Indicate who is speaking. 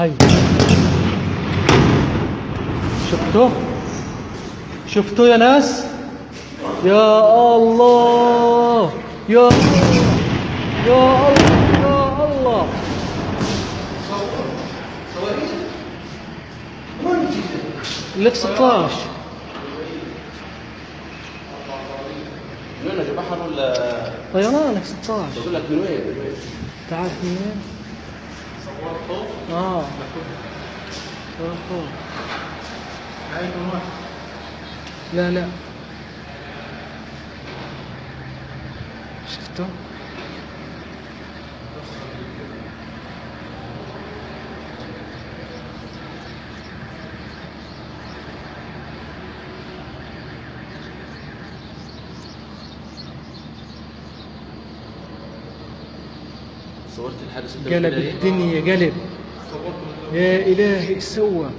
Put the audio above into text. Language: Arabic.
Speaker 1: هاي شفتوا؟ شفتوا يا ناس؟ يا الله يا الله يا الله يا الله. لك 16
Speaker 2: من وين؟ بحر ولا
Speaker 1: طيران؟ لك 16.
Speaker 2: بقول لك من وين؟
Speaker 1: تعرف من وين؟
Speaker 2: صورته؟
Speaker 1: صورته. لا لا شفتوا؟
Speaker 2: صورت الحادث
Speaker 1: قلب الدنيا قلب. يا إلهي ايش سوى؟